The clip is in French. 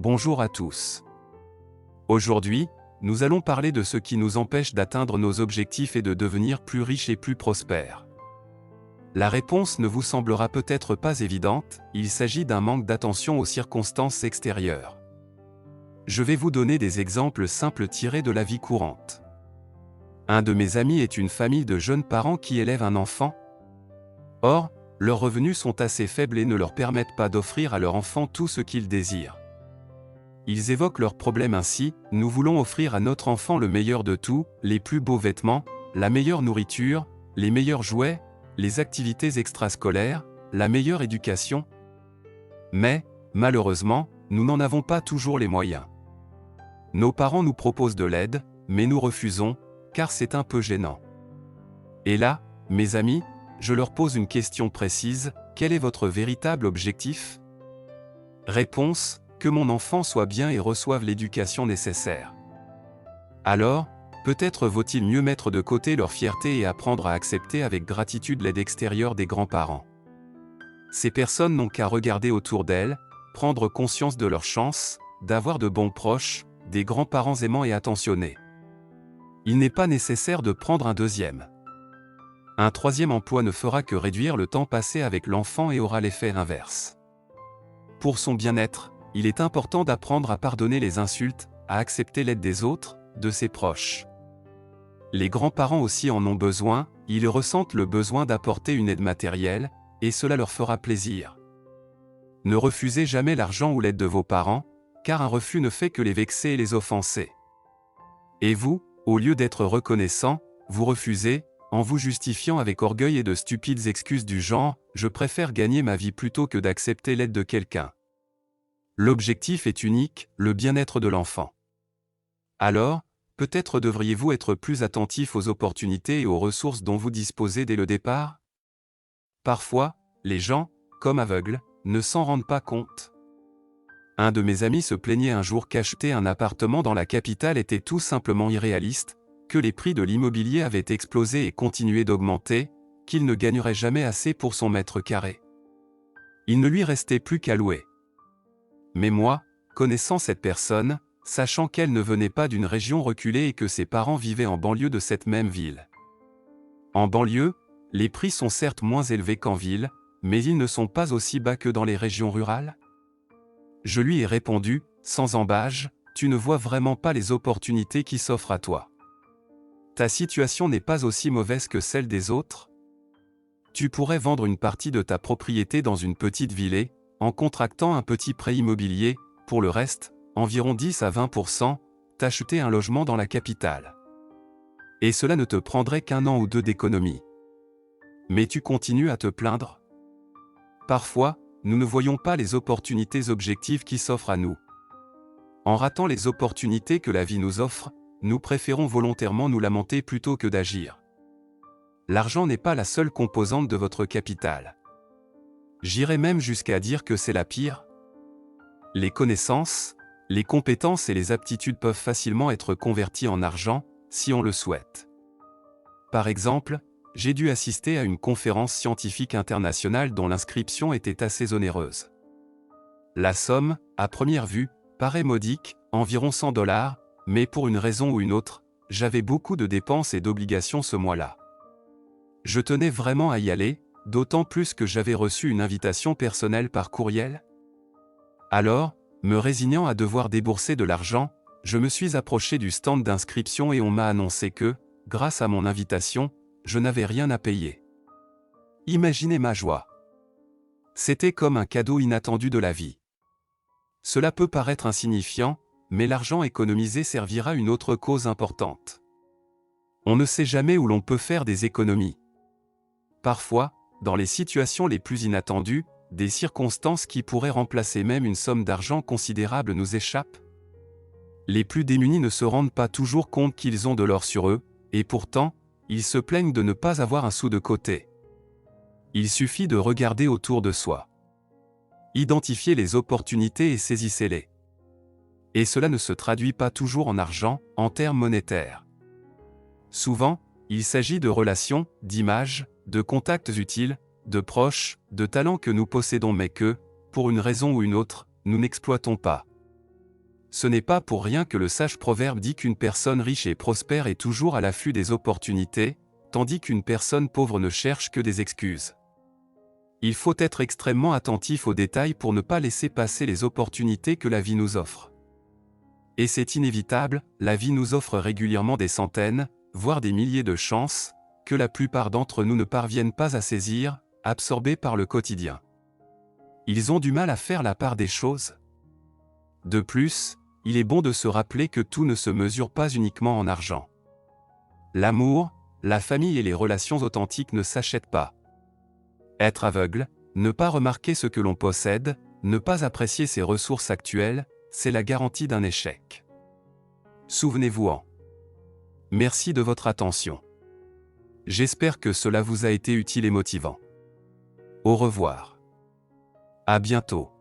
Bonjour à tous. Aujourd'hui, nous allons parler de ce qui nous empêche d'atteindre nos objectifs et de devenir plus riches et plus prospères. La réponse ne vous semblera peut-être pas évidente, il s'agit d'un manque d'attention aux circonstances extérieures. Je vais vous donner des exemples simples tirés de la vie courante. Un de mes amis est une famille de jeunes parents qui élèvent un enfant. Or, leurs revenus sont assez faibles et ne leur permettent pas d'offrir à leur enfant tout ce qu'il désire. Ils évoquent leurs problèmes ainsi: nous voulons offrir à notre enfant le meilleur de tout, les plus beaux vêtements, la meilleure nourriture, les meilleurs jouets, les activités extrascolaires, la meilleure éducation. Mais, malheureusement, nous n'en avons pas toujours les moyens. Nos parents nous proposent de l'aide, mais nous refusons, car c'est un peu gênant. Et là, mes amis, je leur pose une question précise: quel est votre véritable objectif? Réponse: que mon enfant soit bien et reçoive l'éducation nécessaire. Alors, peut-être vaut-il mieux mettre de côté leur fierté et apprendre à accepter avec gratitude l'aide extérieure des grands-parents. Ces personnes n'ont qu'à regarder autour d'elles, prendre conscience de leur chance, d'avoir de bons proches, des grands-parents aimants et attentionnés. Il n'est pas nécessaire de prendre un deuxième. Un troisième emploi ne fera que réduire le temps passé avec l'enfant et aura l'effet inverse. Pour son bien-être, il est important d'apprendre à pardonner les insultes, à accepter l'aide des autres, de ses proches. Les grands-parents aussi en ont besoin, ils ressentent le besoin d'apporter une aide matérielle, et cela leur fera plaisir. Ne refusez jamais l'argent ou l'aide de vos parents, car un refus ne fait que les vexer et les offenser. Et vous, au lieu d'être reconnaissant, vous refusez, en vous justifiant avec orgueil et de stupides excuses du genre « je préfère gagner ma vie plutôt que d'accepter l'aide de quelqu'un ». L'objectif est unique, le bien-être de l'enfant. Alors, peut-être devriez-vous être plus attentif aux opportunités et aux ressources dont vous disposez dès le départ? Parfois, les gens, comme aveugles, ne s'en rendent pas compte. Un de mes amis se plaignait un jour qu'acheter un appartement dans la capitale était tout simplement irréaliste, que les prix de l'immobilier avaient explosé et continuaient d'augmenter, qu'il ne gagnerait jamais assez pour son mètre carré. Il ne lui restait plus qu'à louer. Mais moi, connaissant cette personne, sachant qu'elle ne venait pas d'une région reculée et que ses parents vivaient en banlieue de cette même ville. En banlieue, les prix sont certes moins élevés qu'en ville, mais ils ne sont pas aussi bas que dans les régions rurales. Je lui ai répondu, sans ambages: tu ne vois vraiment pas les opportunités qui s'offrent à toi. Ta situation n'est pas aussi mauvaise que celle des autres. Tu pourrais vendre une partie de ta propriété dans une petite ville, en contractant un petit prêt immobilier, pour le reste, environ 10 à 20%, t'acheter un logement dans la capitale. Et cela ne te prendrait qu'un an ou deux d'économie. Mais tu continues à te plaindre. Parfois, nous ne voyons pas les opportunités objectives qui s'offrent à nous. En ratant les opportunités que la vie nous offre, nous préférons volontairement nous lamenter plutôt que d'agir. L'argent n'est pas la seule composante de votre capital. J'irais même jusqu'à dire que c'est la pire. Les connaissances, les compétences et les aptitudes peuvent facilement être converties en argent, si on le souhaite. Par exemple, j'ai dû assister à une conférence scientifique internationale dont l'inscription était assez onéreuse. La somme, à première vue, paraît modique, environ $100, mais pour une raison ou une autre, j'avais beaucoup de dépenses et d'obligations ce mois-là. Je tenais vraiment à y aller, d'autant plus que j'avais reçu une invitation personnelle par courriel. Alors, me résignant à devoir débourser de l'argent, je me suis approché du stand d'inscription et on m'a annoncé que, grâce à mon invitation, je n'avais rien à payer. Imaginez ma joie. C'était comme un cadeau inattendu de la vie. Cela peut paraître insignifiant, mais l'argent économisé servira une autre cause importante. On ne sait jamais où l'on peut faire des économies. Parfois, dans les situations les plus inattendues, des circonstances qui pourraient remplacer même une somme d'argent considérable nous échappent. Les plus démunis ne se rendent pas toujours compte qu'ils ont de l'or sur eux, et pourtant, ils se plaignent de ne pas avoir un sou de côté. Il suffit de regarder autour de soi. Identifiez les opportunités et saisissez-les. Et cela ne se traduit pas toujours en argent, en termes monétaires. Souvent, il s'agit de relations, d'images, de contacts utiles, de proches, de talents que nous possédons mais que, pour une raison ou une autre, nous n'exploitons pas. ce n'est pas pour rien que le sage proverbe dit qu'une personne riche et prospère est toujours à l'affût des opportunités, tandis qu'une personne pauvre ne cherche que des excuses. Il faut être extrêmement attentif aux détails pour ne pas laisser passer les opportunités que la vie nous offre. Et c'est inévitable, la vie nous offre régulièrement des centaines, voire des milliers de chances, que la plupart d'entre nous ne parviennent pas à saisir, absorbés par le quotidien. Ils ont du mal à faire la part des choses. De plus, il est bon de se rappeler que tout ne se mesure pas uniquement en argent. L'amour, la famille et les relations authentiques ne s'achètent pas. Être aveugle, ne pas remarquer ce que l'on possède, ne pas apprécier ses ressources actuelles, c'est la garantie d'un échec. Souvenez-vous-en. Merci de votre attention. J'espère que cela vous a été utile et motivant. Au revoir. À bientôt.